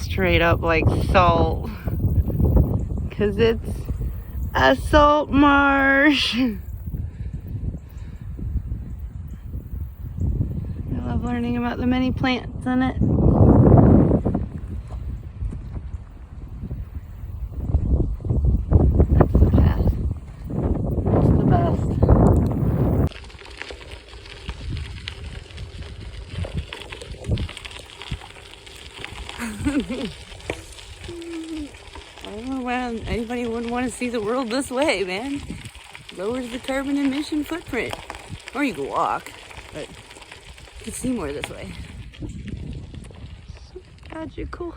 Straight up like salt. Because it's a salt marsh. I love learning about the many plants in it. That's the path. It's the best. I don't know why anybody wouldn't want to see the world this way, man. Lowers the carbon emission footprint. Or you can walk, but you can see more this way. So magical.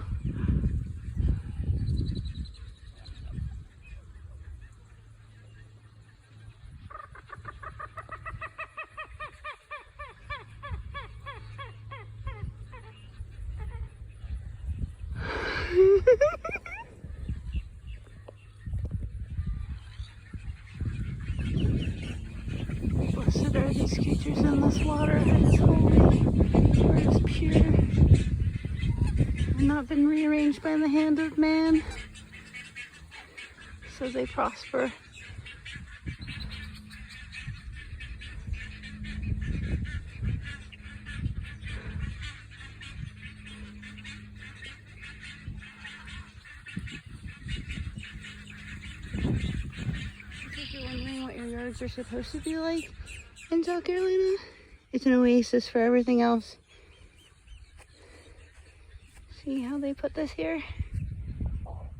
Blessed are these creatures in this water that is holy, for it is pure, and not been rearranged by the hand of man, so they prosper. If you're wondering what your yards are supposed to be like in South Carolina, it's an oasis for everything else. See how they put this here?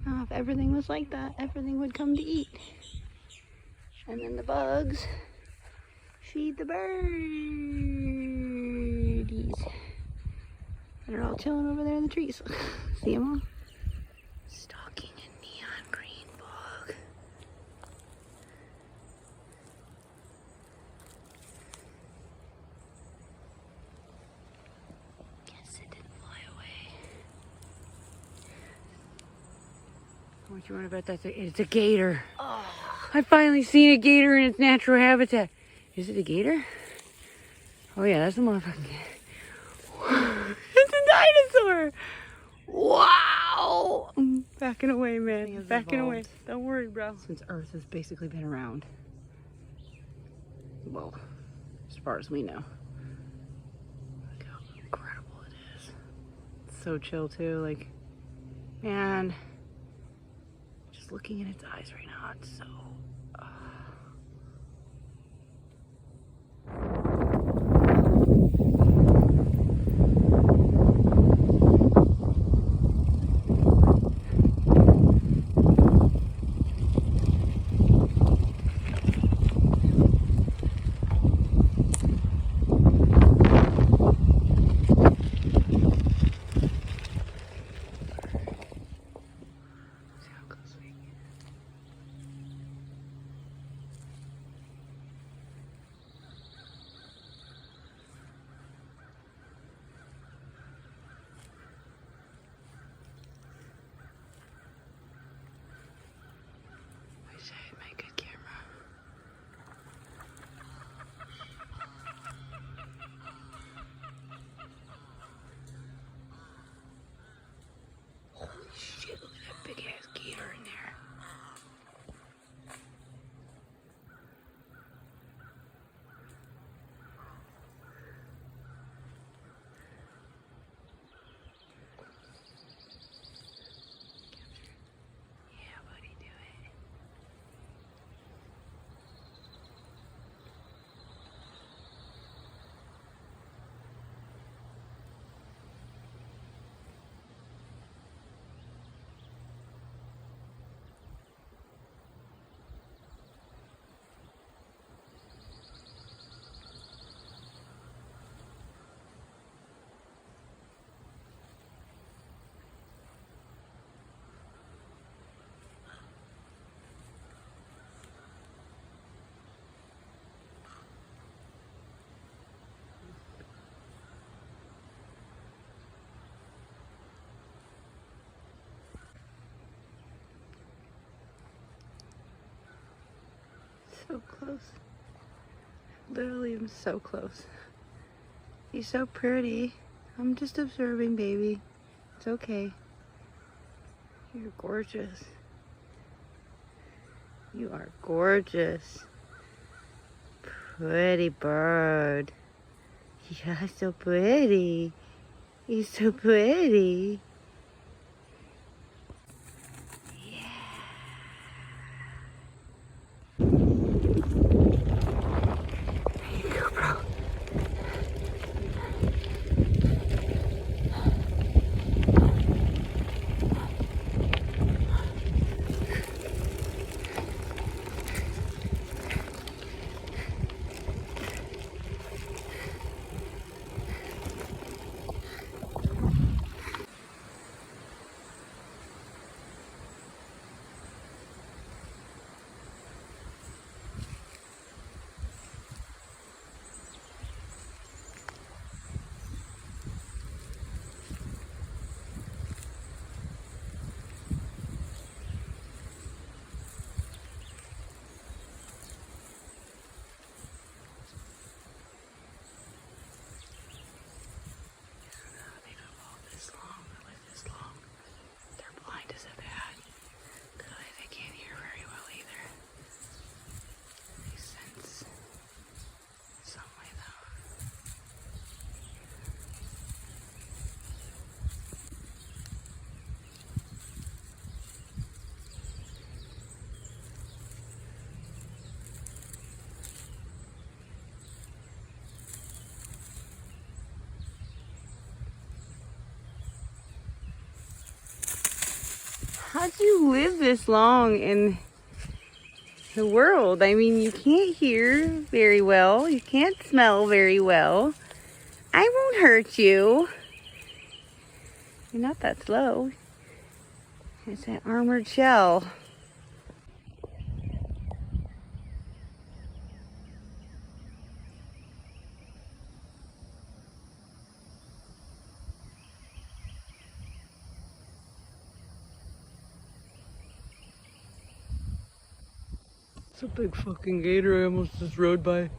If everything was like that, everything would come to eat. And then the bugs feed the birdies that are all chilling over there in the trees. See them all? Stalking a neon green bug. Guess it didn't fly away. What you want about that? It's a gator. Oh. I've finally seen a gator in its natural habitat. Is it a gator? Oh yeah, that's a motherfucking gator. It's a dinosaur! Wow! I'm backing away, man. Backing away. Don't worry, bro. Since Earth has basically been around. Well, as far as we know. Look how incredible it is. It's so chill too. Like, man. Just looking in its eyes right now, it's so... Shit, look at that big ass gator in there. Yeah, buddy, do it. So close. Literally, I'm so close. He's so pretty. I'm just observing, baby. It's okay. You're gorgeous. You are gorgeous. Pretty bird. You're so pretty. You're so pretty. How'd you live this long in the world? I mean, you can't hear very well. You can't smell very well. I won't hurt you. You're not that slow. It's that armored shell. It's a big fucking gator I almost just rode by.